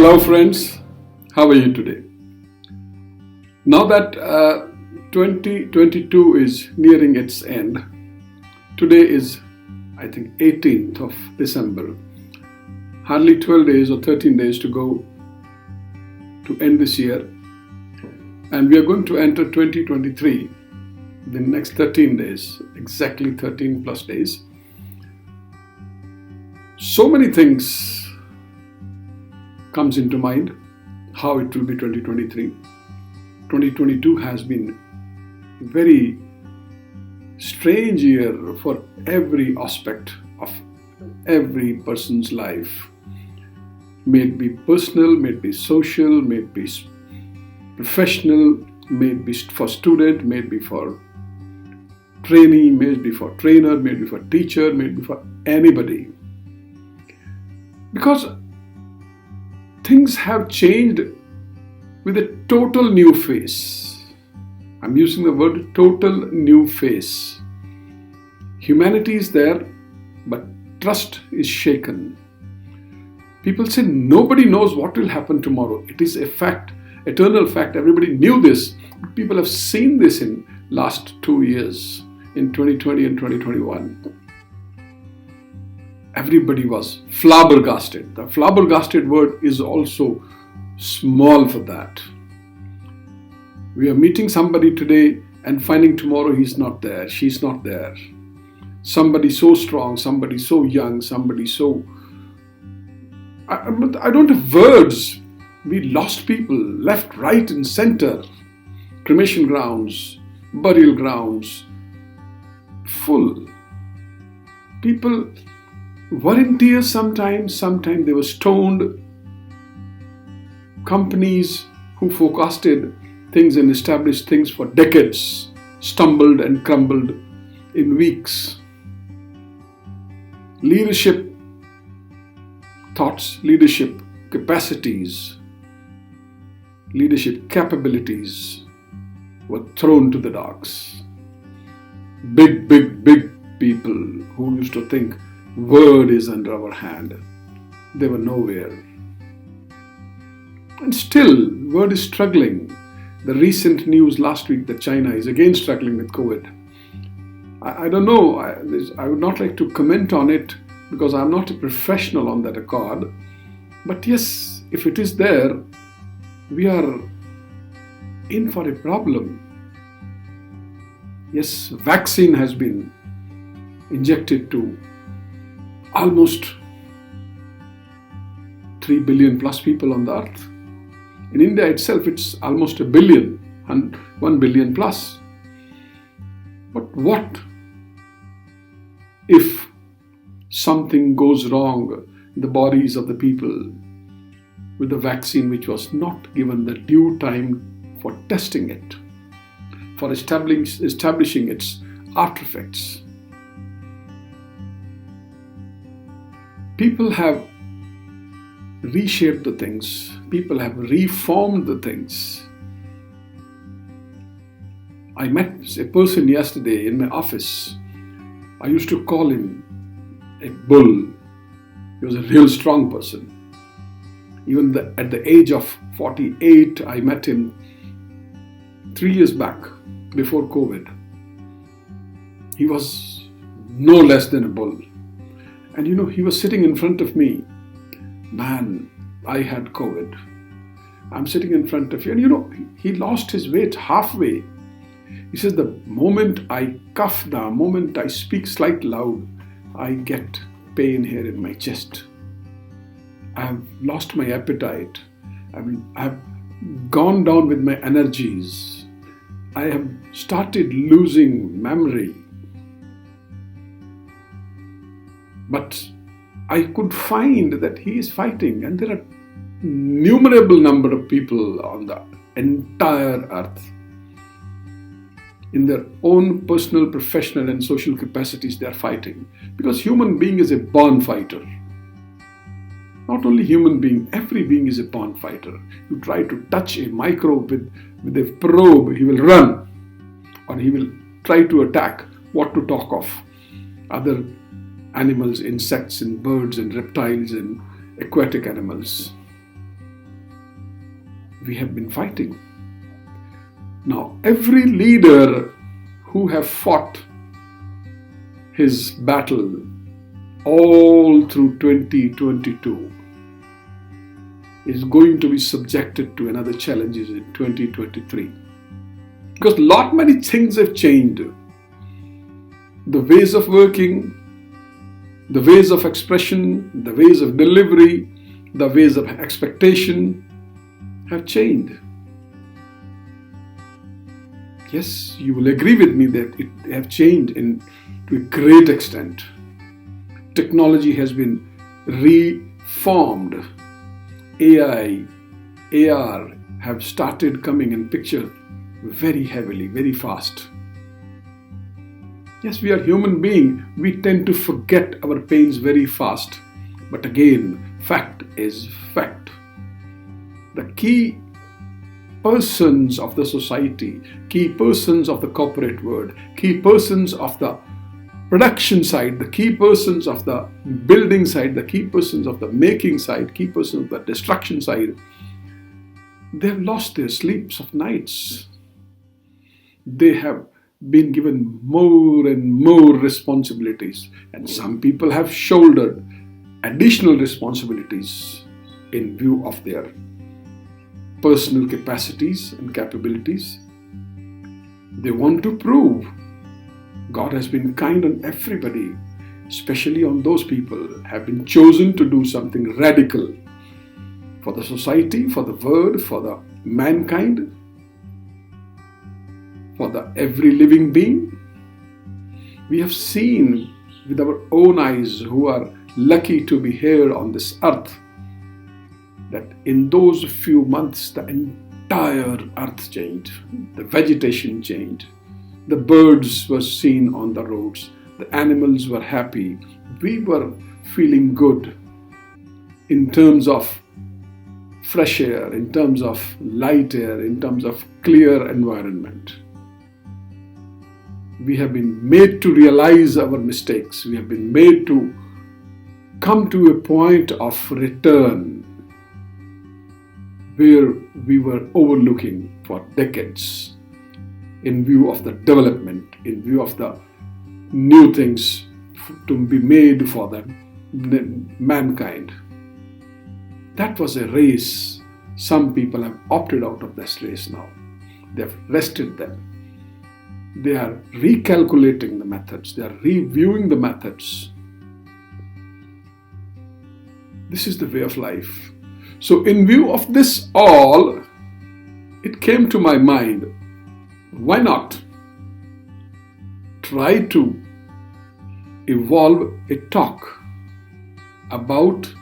Hello friends, how are you today? Now that 2022 is nearing its end, today is I think 18th of December, hardly 12 days or 13 days to go to end this year, and we are going to enter 2023 the next 13 days, exactly 13 plus days. So many things comes into mind how it will be 2023. 2022 has been very strange year for every aspect of every person's life. May it be personal, may it be social, may it be professional, may it be for student, may it be for trainee, may it be for trainer, may it be for teacher, may it be for anybody. Because things have changed with a total new face. I'm using the word total new face. Humanity is there, but trust is shaken. People say nobody knows what will happen tomorrow. It is a fact, eternal fact. Everybody knew this. People have seen this in last 2 years, in 2020 and 2021. Everybody was flabbergasted. The flabbergasted word is also small for that. We are meeting somebody today and finding tomorrow he's not there, she's not there. Somebody so strong, somebody so young, somebody so... I don't have words. We lost people left, right and center. Cremation grounds, burial grounds, full. People were in tears sometimes they were stoned. Companies who forecasted things and established things for decades stumbled and crumbled in weeks. Leadership thoughts, leadership capacities, leadership capabilities were thrown to the dogs. Big people who used to think word is under our hand, they were nowhere. And still, word is struggling. The recent news last week that China is again struggling with COVID. I don't know, I would not like to comment on it because I'm not a professional on that accord. But yes, if it is there, we are in for a problem. Yes, vaccine has been injected to almost 3 billion plus people on the earth. In India itself, it's almost 1 billion, and 1 billion plus. But what if something goes wrong in the bodies of the people with the vaccine which was not given the due time for testing it, for establishing its after effects? People have reshaped the things. People have reformed the things. I met a person yesterday in my office. I used to call him a bull. He was a real strong person. Even at the age of 48, I met him 3 years back, before COVID. He was no less than a bull. And he was sitting in front of me. Man, I had COVID. I'm sitting in front of you. And he lost his weight halfway. He says, the moment I cough, the moment I speak slightly loud, I get pain here in my chest. I have lost my appetite. I have gone down with my energies. I have started losing memory. But I could find that he is fighting, and there are innumerable number of people on the entire earth. In their own personal, professional and social capacities, they are fighting. Because human being is a born fighter. Not only human being, every being is a born fighter. You try to touch a microbe with a probe, he will run. Or he will try to attack. What to talk of other animals, insects and birds and reptiles and aquatic animals. we have been fighting. Now, every leader who have fought his battle all through 2022 is going to be subjected to another challenges in 2023. Because many things have changed. The ways of working, the ways of expression, the ways of delivery, the ways of expectation have changed. Yes, you will agree with me that it have changed to a great extent. Technology has been reformed. AI, AR have started coming in picture very heavily, very fast. Yes, we are human beings. We tend to forget our pains very fast. But again, fact is fact. The key persons of the society, key persons of the corporate world, key persons of the production side, the key persons of the building side, the key persons of the making side, key persons of the destruction side, they have lost their sleeps of nights. They have been given more and more responsibilities, and some people have shouldered additional responsibilities in view of their personal capacities and capabilities. They want to prove God has been kind on everybody, especially on those people who have been chosen to do something radical for the society, for the world, for the mankind, for the every living being. We have seen with our own eyes, who are lucky to be here on this earth, that in those few months the entire earth changed. The vegetation changed. The birds were seen on the roads. The animals were happy. We were feeling good in terms of fresh air, in terms of light air, in terms of clear environment. We have been made to realize our mistakes. We have been made to come to a point of return where we were overlooking for decades in view of the development, in view of the new things to be made for the mankind. That was a race. Some people have opted out of this race now. They have rested them. They are recalculating the methods. They are reviewing the methods. This is the way of life. So in view of this all, it came to my mind, why not try to evolve a talk about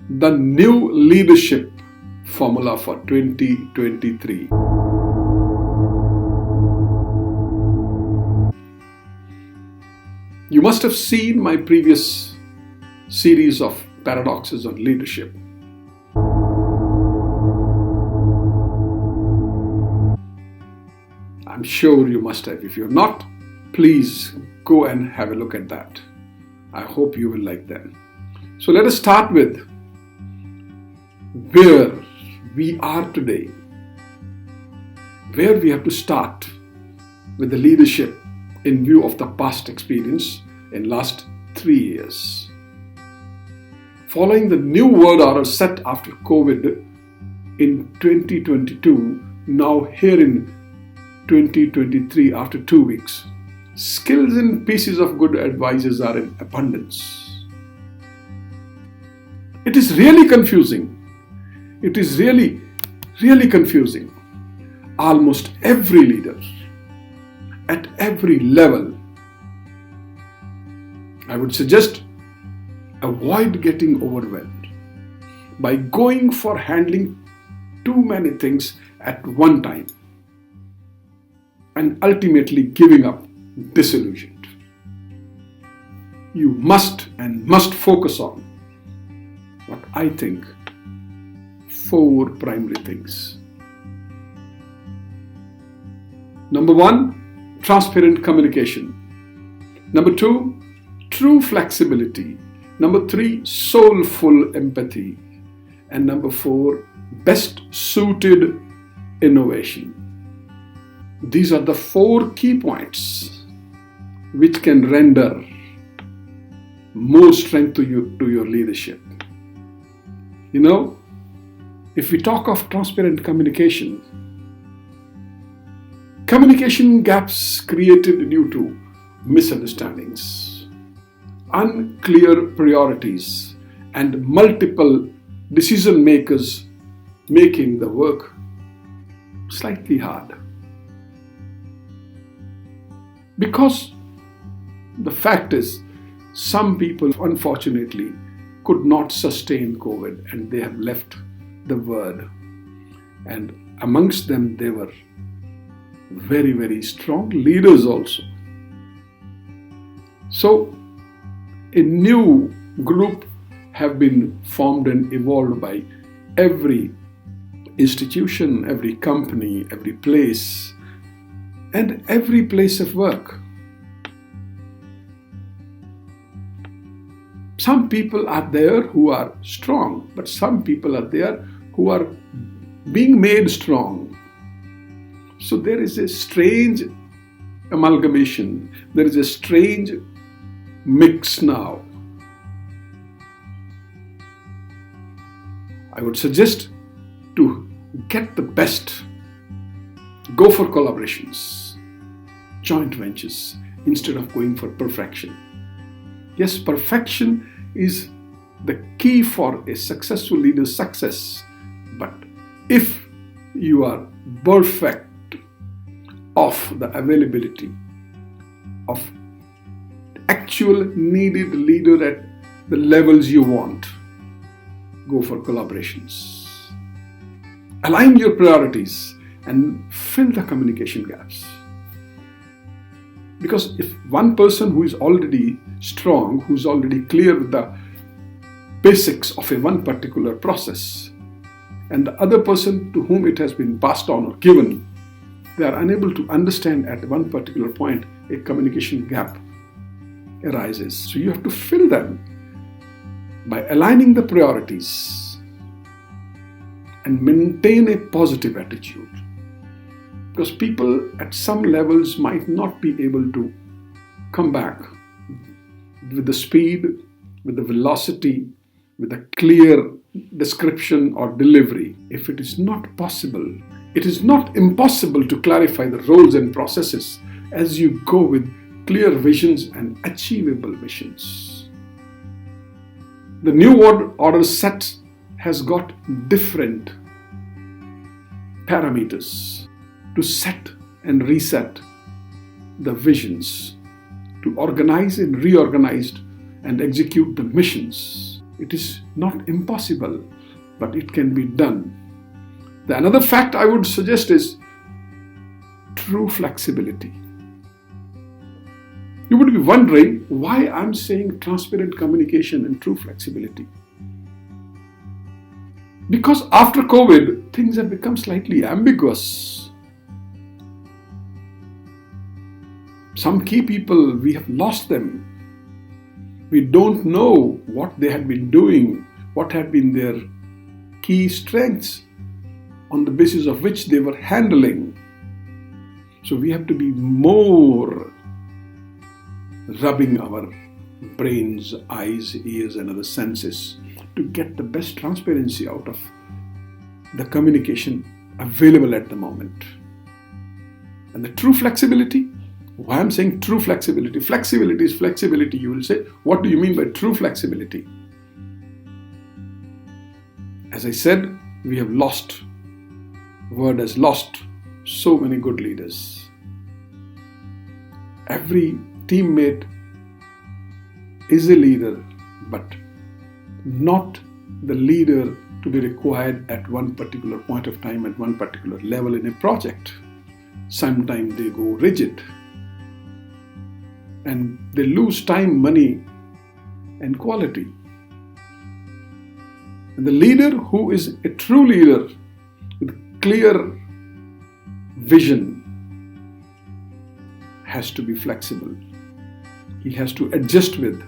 the new leadership formula for 2023. You must have seen my previous series of paradoxes on leadership. I'm sure you must have. If you're not, please go and have a look at that. I hope you will like them. So let us start with where we are today, where we have to start with the leadership in view of the past experience in last 3 years. Following the new world order set after COVID in 2022, now here in 2023 after 2 weeks, skills and pieces of good advices are in abundance. It is really confusing. It is really confusing. Almost every leader at every level, I would suggest, avoid getting overwhelmed by going for handling too many things at one time and ultimately giving up, disillusioned. You must focus on what I think 4 primary things. Number 1, transparent communication. Number 2, true flexibility. Number 3, soulful empathy. And number 4, best suited innovation. These are the 4 key points which can render more strength to your leadership. You know, if we talk of transparent communication, communication gaps created due to misunderstandings, unclear priorities, and multiple decision makers making the work slightly hard. Because the fact is, some people unfortunately could not sustain COVID and they have left the world. And amongst them, they were very, very strong leaders also. So, a new group have been formed and evolved by every institution, every company, every place, and every place of work. Some people are there who are strong, but some people are there who are being made strong. So there is a strange amalgamation, there is a strange mix now. I would suggest to get the best, go for collaborations, joint ventures, instead of going for perfection. Yes, perfection is the key for a successful leader's success. But if you are perfect of the availability of actual needed leader at the levels you want, go for collaborations. Align your priorities and fill the communication gaps. Because if one person who is already strong, who is already clear with the basics of one particular process, and the other person to whom it has been passed on or given, they are unable to understand at one particular point, a communication gap arises. So you have to fill them by aligning the priorities and maintain a positive attitude. Because people at some levels might not be able to come back with the speed, with the velocity, with a clear description or delivery. If it is not possible, it is not impossible to clarify the roles and processes as you go with clear visions and achievable missions. The new order set has got different parameters to set and reset the visions, to organize and reorganize and execute the missions. It is not impossible, but it can be done. The another fact I would suggest is true flexibility. You would be wondering why I'm saying transparent communication and true flexibility. Because after COVID, things have become slightly ambiguous. Some key people, we have lost them. We don't know what they had been doing, what had been their key strengths on the basis of which they were handling. So we have to be more rubbing our brains, eyes, ears, and other senses to get the best transparency out of the communication available at the moment. And the true flexibility, why I'm saying true flexibility? Flexibility is flexibility. You will say, what do you mean by true flexibility? As I said, we have lost, the world has lost so many good leaders. Every teammate is a leader, but not the leader to be required at one particular point of time, at one particular level in a project. Sometimes they go rigid and they lose time, money, and quality. And the leader who is a true leader with clear vision has to be flexible. He has to adjust with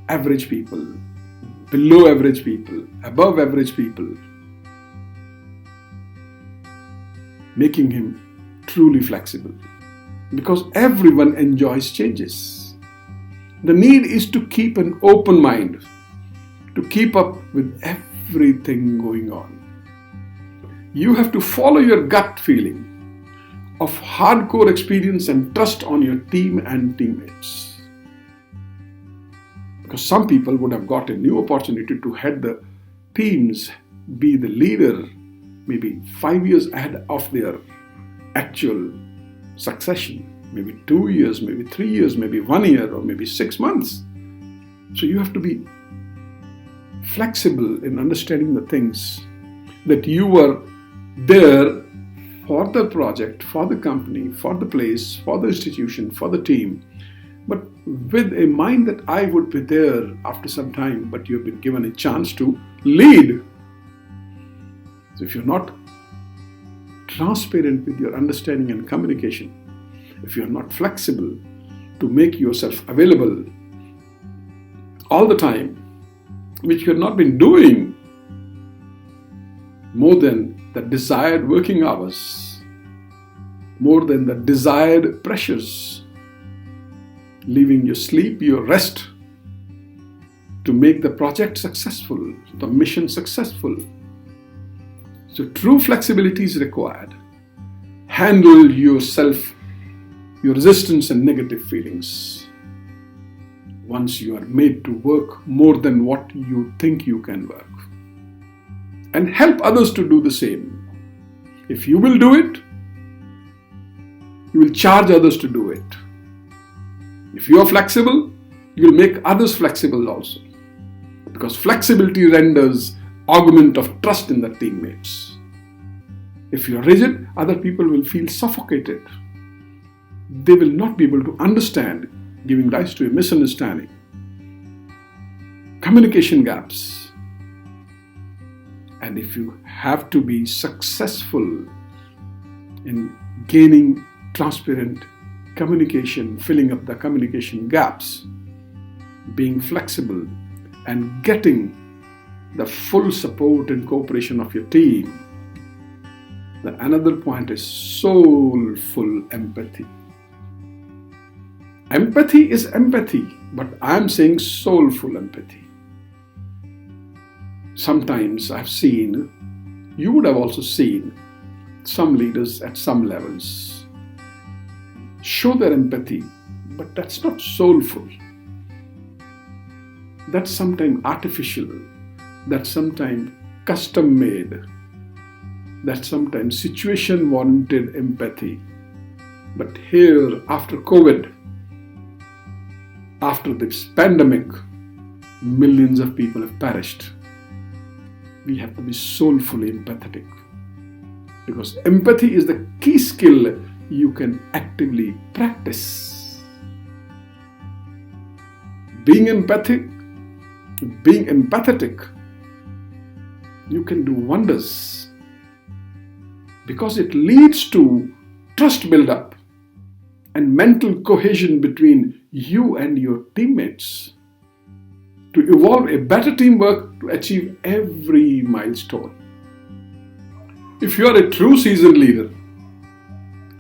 average people, below average people, above average people, making him truly flexible. Because everyone enjoys changes. The need is to keep an open mind, to keep up with everything going on. You have to follow your gut feeling of hardcore experience and trust on your team and teammates. Because some people would have got a new opportunity to head the teams, be the leader, maybe 5 years ahead of their actual succession, maybe 2 years, maybe 3 years, maybe 1 year, or maybe 6 months. So you have to be flexible in understanding the things that you were there for the project, for the company, for the place, for the institution, for the team, but with a mind that I would be there after some time, but you've been given a chance to lead. So if you're not transparent with your understanding and communication, if you're not flexible to make yourself available all the time, which you have not been doing more than the desired working hours, more than the desired pressures, leaving your sleep, your rest to make the project successful, the mission successful. So true flexibility is required. Handle yourself, your resistance and negative feelings. Once you are made to work more than what you think you can work. And help others to do the same. If you will do it, you will charge others to do it. If you are flexible, you will make others flexible also. Because flexibility renders augment of trust in the teammates. If you are rigid, other people will feel suffocated. They will not be able to understand, giving rise to a misunderstanding. Communication gaps. And if you have to be successful in gaining transparent communication, filling up the communication gaps, being flexible and getting the full support and cooperation of your team, the another point is soulful empathy. Empathy is empathy, but I'm saying soulful empathy. Sometimes I've seen, you would have also seen, some leaders at some levels show their empathy, but that's not soulful. That's sometimes artificial. That's sometimes custom made. That's sometimes situation warranted empathy. But here, after COVID, after this pandemic, millions of people have perished. We have to be soulfully empathetic. Because empathy is the key skill you can actively practice. Being empathetic, you can do wonders. Because it leads to trust build-up and mental cohesion between you and your teammates to evolve a better teamwork to achieve every milestone. If you are a true seasoned leader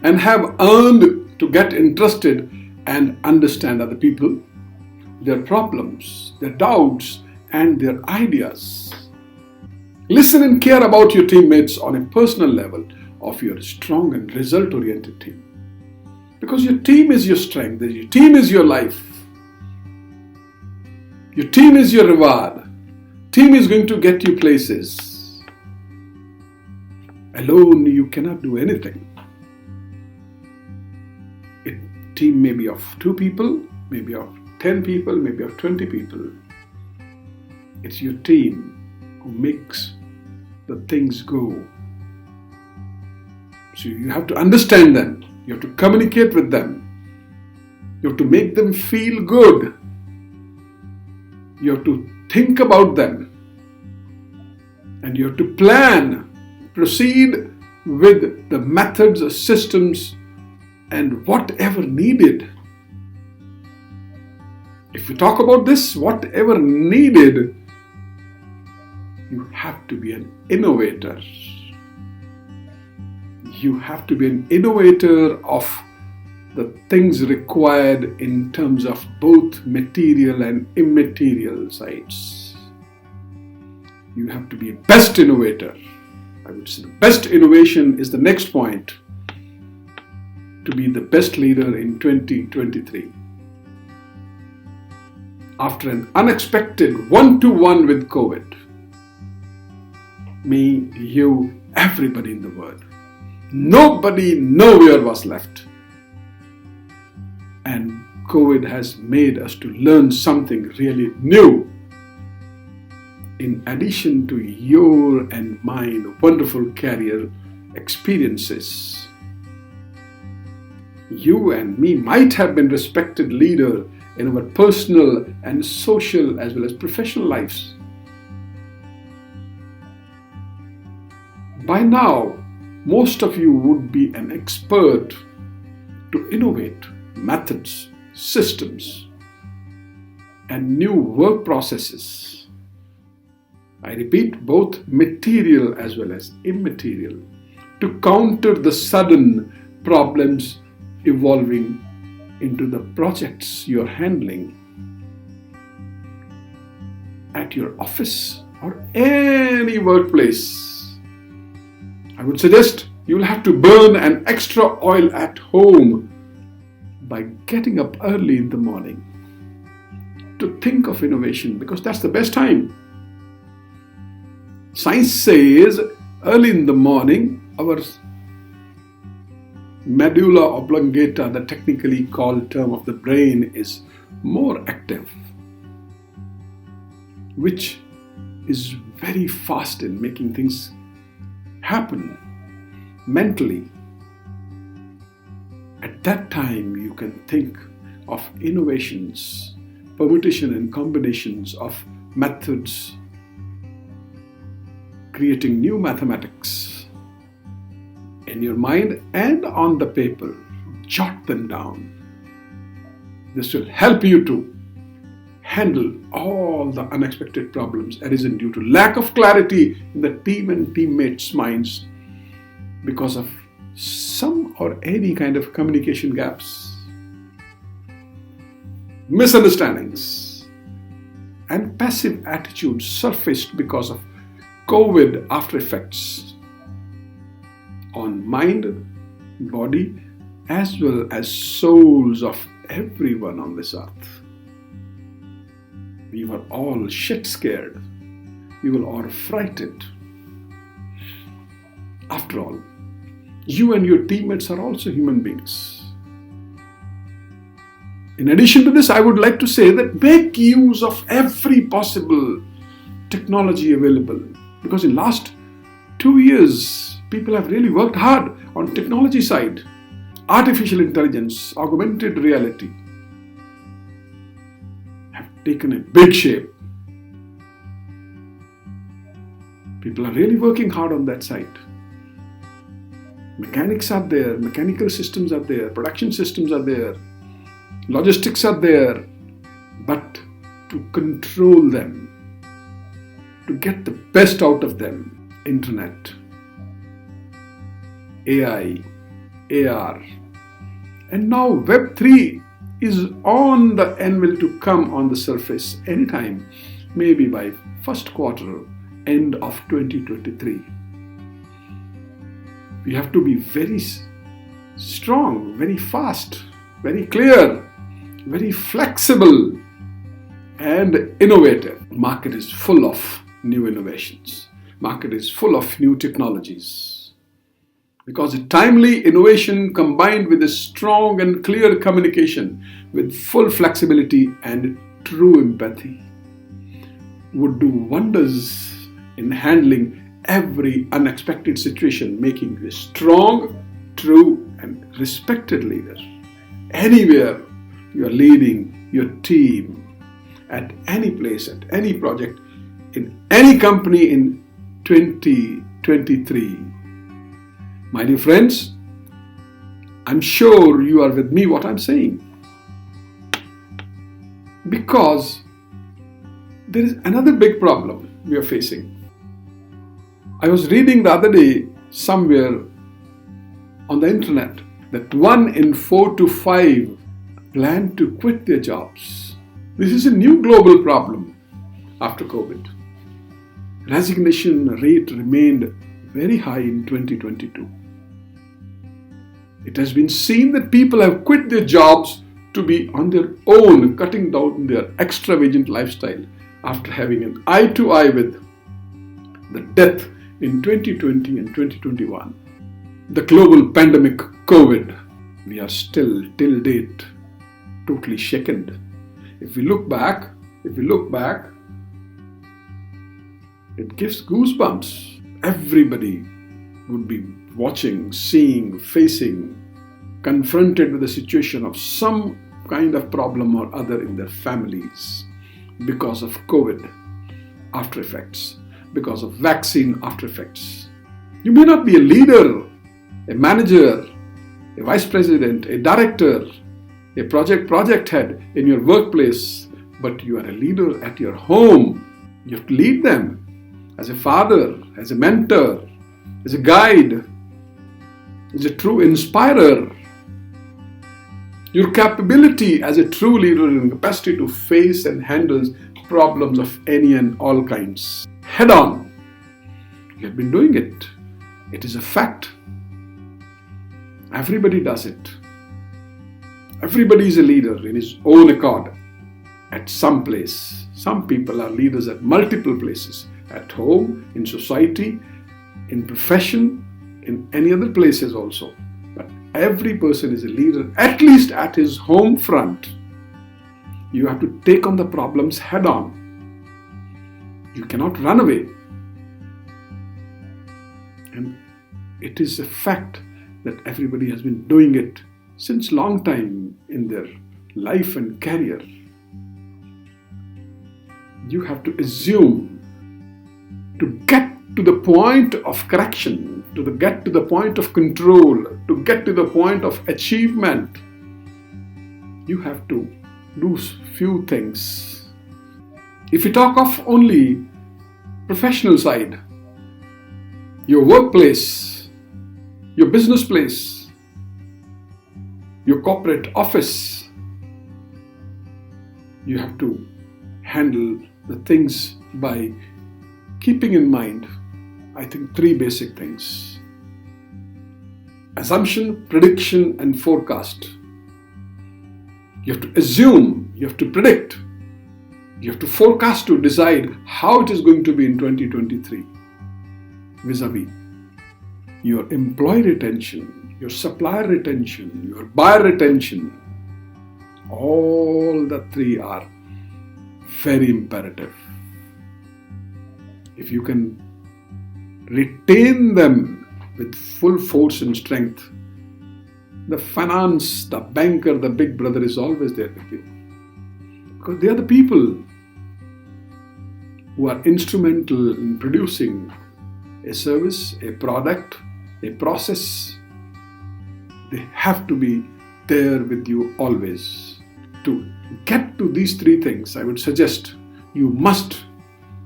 and have earned to get interested and understand other people, their problems, their doubts, and their ideas, listen and care about your teammates on a personal level of your strong and result-oriented team. Because your team is your strength, your team is your life. Your team is your reward. Team is going to get you places. Alone, you cannot do anything. A team may be of 2 people, maybe of 10 people, maybe of 20 people. It's your team who makes the things go. So you have to understand them. You have to communicate with them. You have to make them feel good. You have to think about them. And you have to plan, proceed with the methods, systems, and whatever needed. If we talk about this, whatever needed, you have to be an innovator. You have to be an innovator of the things required in terms of both material and immaterial sides. You have to be a best innovator. I would say the best innovation is the next point to be the best leader in 2023. After an unexpected one-to-one with COVID, me, you, everybody in the world, nobody nowhere was left. And COVID has made us to learn something really new. In addition to your and mine wonderful career experiences, you and me might have been respected leader in our personal and social as well as professional lives. By now, most of you would be an expert to innovate methods, systems, and new work processes. I repeat, both material as well as immaterial, to counter the sudden problems evolving into the projects you're handling at your office or any workplace. I would suggest you'll have to burn an extra oil at home by getting up early in the morning to think of innovation, because that's the best time. Science says early in the morning, our medulla oblongata, the technically called term of the brain, is more active, which is very fast in making things happen mentally. At that time, you can think of innovations, permutation and combinations of methods, creating new mathematics in your mind and on the paper. Jot them down. This will help you to handle all the unexpected problems arisen due to lack of clarity in the team and teammates' minds because of some or any kind of communication gaps, misunderstandings, and passive attitudes surfaced because of COVID after effects on mind, body, as well as souls of everyone on this earth. We were all shit scared. We were all frightened. After all, you and your teammates are also human beings. In addition to this, I would like to say that make use of every possible technology available, because in last 2 years, people have really worked hard on technology side. Artificial intelligence, augmented reality have taken a big shape. People are really working hard on that side. Mechanics are there, mechanical systems are there, production systems are there, logistics are there, but to control them, to get the best out of them, internet, AI, AR, and now Web3 is on the anvil to come on the surface anytime, maybe by first quarter, end of 2023. We have to be very strong, very fast, very clear, very flexible, and innovative. Market is full of new innovations. Market is full of new technologies. Because a timely innovation combined with a strong and clear communication with full flexibility and true empathy would do wonders in handling every unexpected situation, making you a strong, true, and respected leader. Anywhere you are leading your team, at any place, at any project, in any company in 2023. My dear friends, I'm sure you are with me what I'm saying. Because there is another big problem we are facing. I was reading the other day somewhere on the internet that 1 in 4 to 5 plan to quit their jobs. This is a new global problem after COVID. Resignation rate remained very high in 2022. It has been seen that people have quit their jobs to be on their own, cutting down their extravagant lifestyle after having an eye-to-eye with the death in 2020 and 2021. The global pandemic COVID, we are still till date totally shaken. If we look back, it gives goosebumps. Everybody would be watching, seeing, facing, confronted with a situation of some kind of problem or other in their families because of COVID after effects, because of vaccine after effects. You may not be a leader, a manager, a vice president, a director, a project head in your workplace, but you are a leader at your home. You have to lead them as a father, as a mentor, as a guide, as a true inspirer. Your capability as a true leader and capacity to face and handle problems of any and all kinds head on. You have been doing it. It is a fact. Everybody does it. Everybody is a leader in his own accord at some place. Some people are leaders at multiple places, at home, in society, in profession, in any other places also. But every person is a leader, at least at his home front. You have to take on the problems head on. You cannot run away. And it is a fact that everybody has been doing it since long time in their life and career. You have to assume to get to the point of correction, to get to the point of control, to get to the point of achievement. You have to do few things. If you talk of only professional side, your workplace, your business place, your corporate office, you have to handle the things by keeping in mind, I think, 3 basic things: assumption, prediction, and forecast. You have to assume, you have to predict, you have to forecast to decide how it is going to be in 2023 vis-a-vis your employee retention, your supplier retention, your buyer retention. All the 3 are very imperative. If you can retain them with full force and strength, the finance, the banker, the big brother is always there with you. Because they are the people who are instrumental in producing a service, a product, a process. They have to be there with you always. To get to these 3 things, I would suggest you must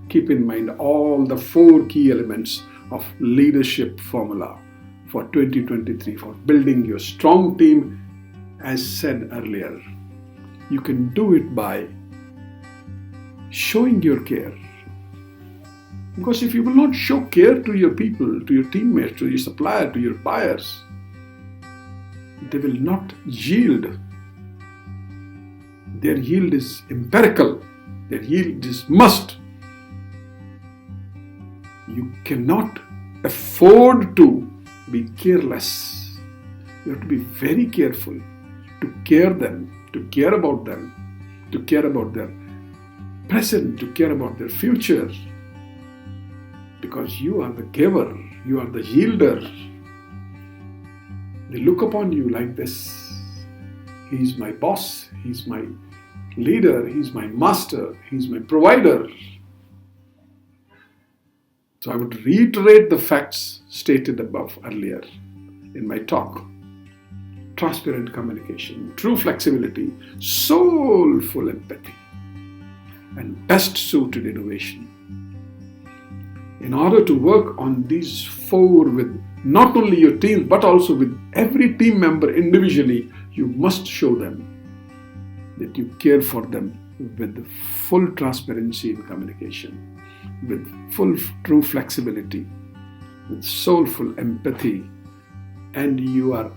keep in mind all the 4 key elements of leadership formula for 2023 for building your strong team. As said earlier, you can do it by showing your care. Because if you will not show care to your people, to your teammates, to your supplier, to your buyers, they will not yield. Their yield is empirical. Their yield is must. You cannot afford to be careless. You have to be very careful to care them, to care about them, to care about their present, to care about their future. Because you are the giver, you are the yielder. They look upon you like this. He's my boss, he's my leader, he's my master, he's my provider. So I would reiterate the facts stated above earlier in my talk. Transparent communication, true flexibility, soulful empathy, and best suited innovation. In order to work on these 4 with not only your team but also with every team member individually, you must show them that you care for them with full transparency in communication, with full true flexibility, with soulful empathy, and you are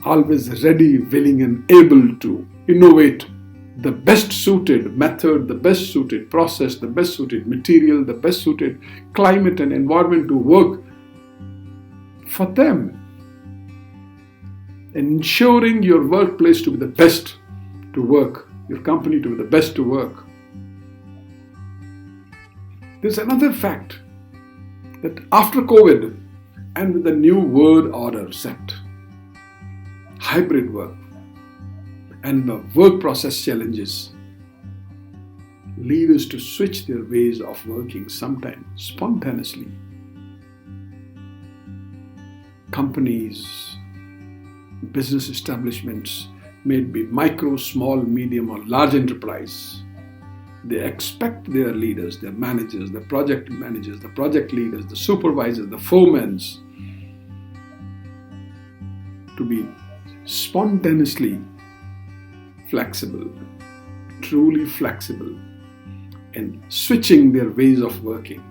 always ready, willing, and able to innovate the best suited method, the best suited process, the best suited material, the best suited climate and environment to work for them, ensuring your workplace to be the best to work, your company to be the best to work. There's another fact that after COVID and with the new world order set, hybrid work and the work process challenges lead us to switch their ways of working sometimes spontaneously. Companies, business establishments, may it be micro, small, medium, or large enterprise, they expect their leaders, their managers, the project managers, the project leaders, the supervisors, the foremen to be spontaneously flexible, truly flexible, and switching their ways of working.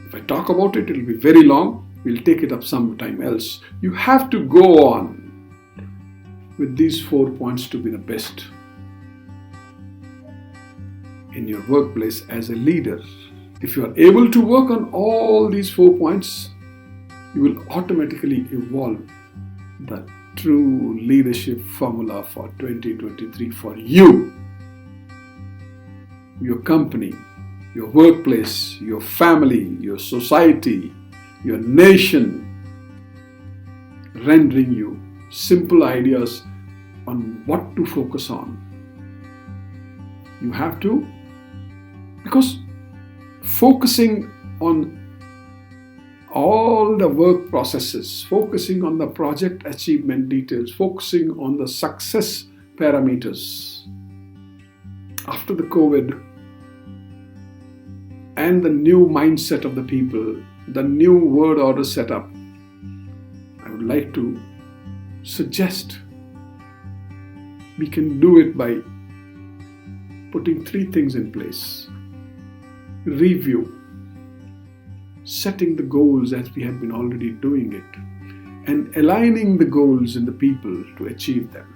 If I talk about it, it will be very long. We'll take it up sometime else. You have to go on with these 4 points to be the best in your workplace as a leader. If you are able to work on all these 4 points, you will automatically evolve the true leadership formula for 2023 for you, your company, your workplace, your family, your society, your nation, rendering you simple ideas on what to focus on. You have to, because focusing on all the work processes, focusing on the project achievement details, focusing on the success parameters after the COVID and the new mindset of the people, the new world order setup, I would like to suggest we can do it by putting 3 things in place. Review, setting the goals as we have been already doing it, and aligning the goals in the people to achieve them.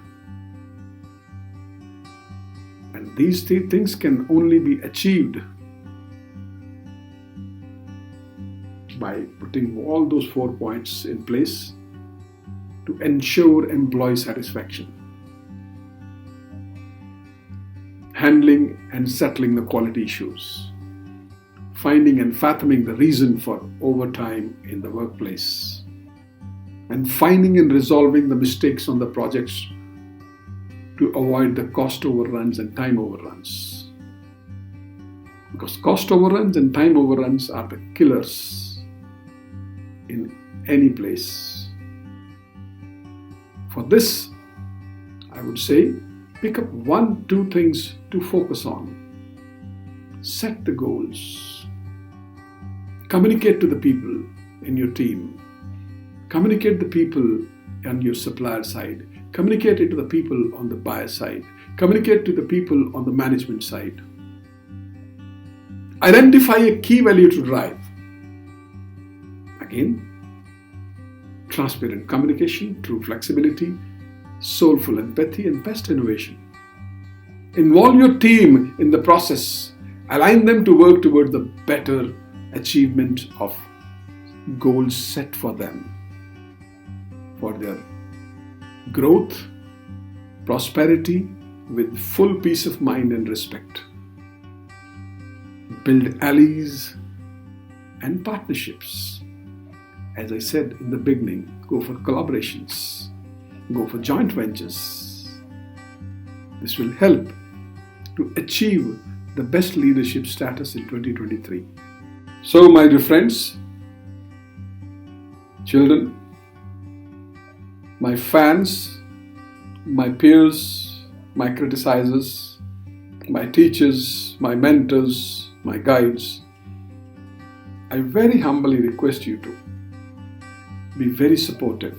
And these 3 things can only be achieved by putting all those 4 points in place to ensure employee satisfaction, handling and settling the quality issues, finding and fathoming the reason for overtime in the workplace, and finding and resolving the mistakes on the projects to avoid the cost overruns and time overruns. Because cost overruns and time overruns are the killers in any place. For this, I would say, pick up 1-2 things to focus on. Set the goals. Communicate to the people in your team. Communicate the people on your supplier side. Communicate it to the people on the buyer side. Communicate to the people on the management side. Identify a key value to drive. Again, transparent communication, true flexibility, soulful empathy, and best innovation. Involve your team in the process. Align them to work toward the better achievement of goals set for them, for their growth, prosperity with full peace of mind and respect. Build allies and partnerships. As I said in the beginning, go for collaborations, go for joint ventures. This will help to achieve the best leadership status in 2023. So, my dear friends, children, my fans, my peers, my criticizers, my teachers, my mentors, my guides, I very humbly request you to be very supportive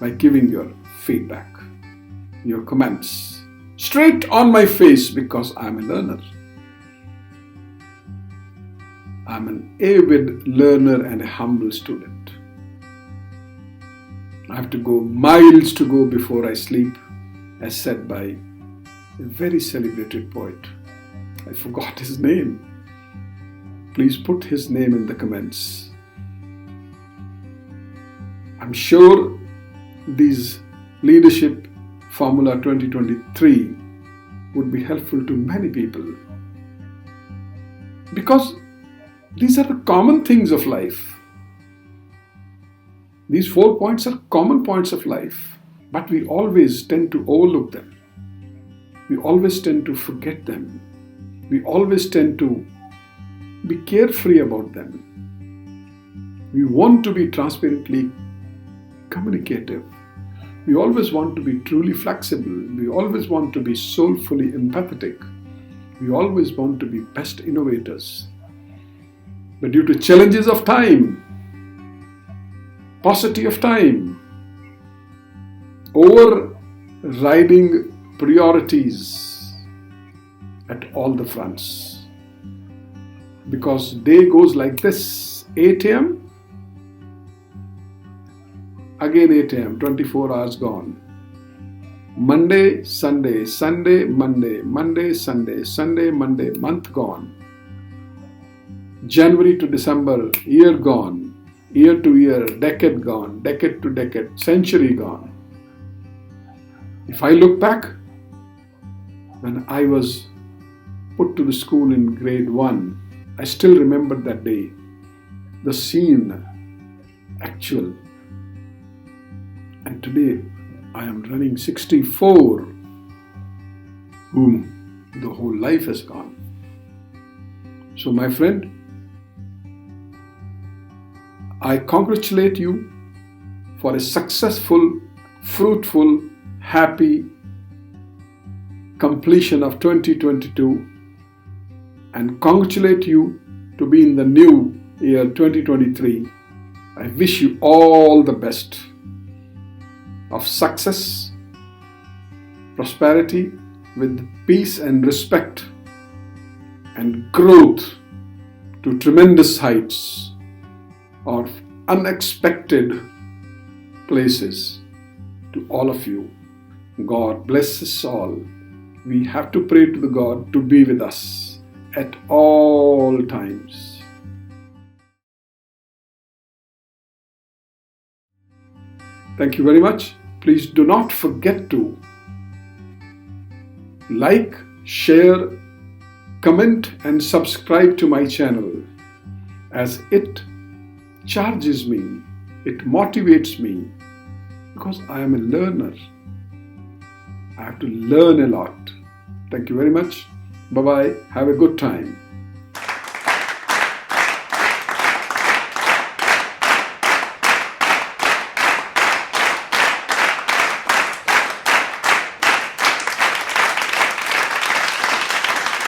by giving your feedback, your comments, straight on my face, because I'm a learner. I'm an avid learner and a humble student. I have to go miles to go before I sleep, as said by a very celebrated poet. I forgot his name. Please put his name in the comments. I'm sure these Leadership Formula 2023 would be helpful to many people, because these are the common things of life. These 4 points are common points of life, but we always tend to overlook them. We always tend to forget them. We always tend to be carefree about them. We want to be transparently communicative. We always want to be truly flexible. We always want to be soulfully empathetic. We always want to be best innovators. But due to challenges of time, paucity of time, overriding priorities at all the fronts, because day goes like this: 8 a.m., again 8 a.m., 24 hours gone. Monday, Sunday, Sunday, Monday, Monday, Sunday, Sunday, Monday, month gone. January to December, year gone. Year to year, decade gone. Decade to decade, century gone. If I look back, when I was put to the school in grade 1, I still remember that day, the scene, actual. And today, I am running 64, whom the whole life has gone. So my friend, I congratulate you for a successful, fruitful, happy completion of 2022, and congratulate you to be in the new year 2023. I wish you all the best of success, prosperity, with peace and respect, and growth to tremendous heights or unexpected places to all of you. God bless us all. We have to pray to the God to be with us at all times. Thank you very much. Please do not forget to like, share, comment and subscribe to my channel, as it charges me, it motivates me, because I am a learner. I have to learn a lot. Thank you very much. Bye-bye. Have a good time.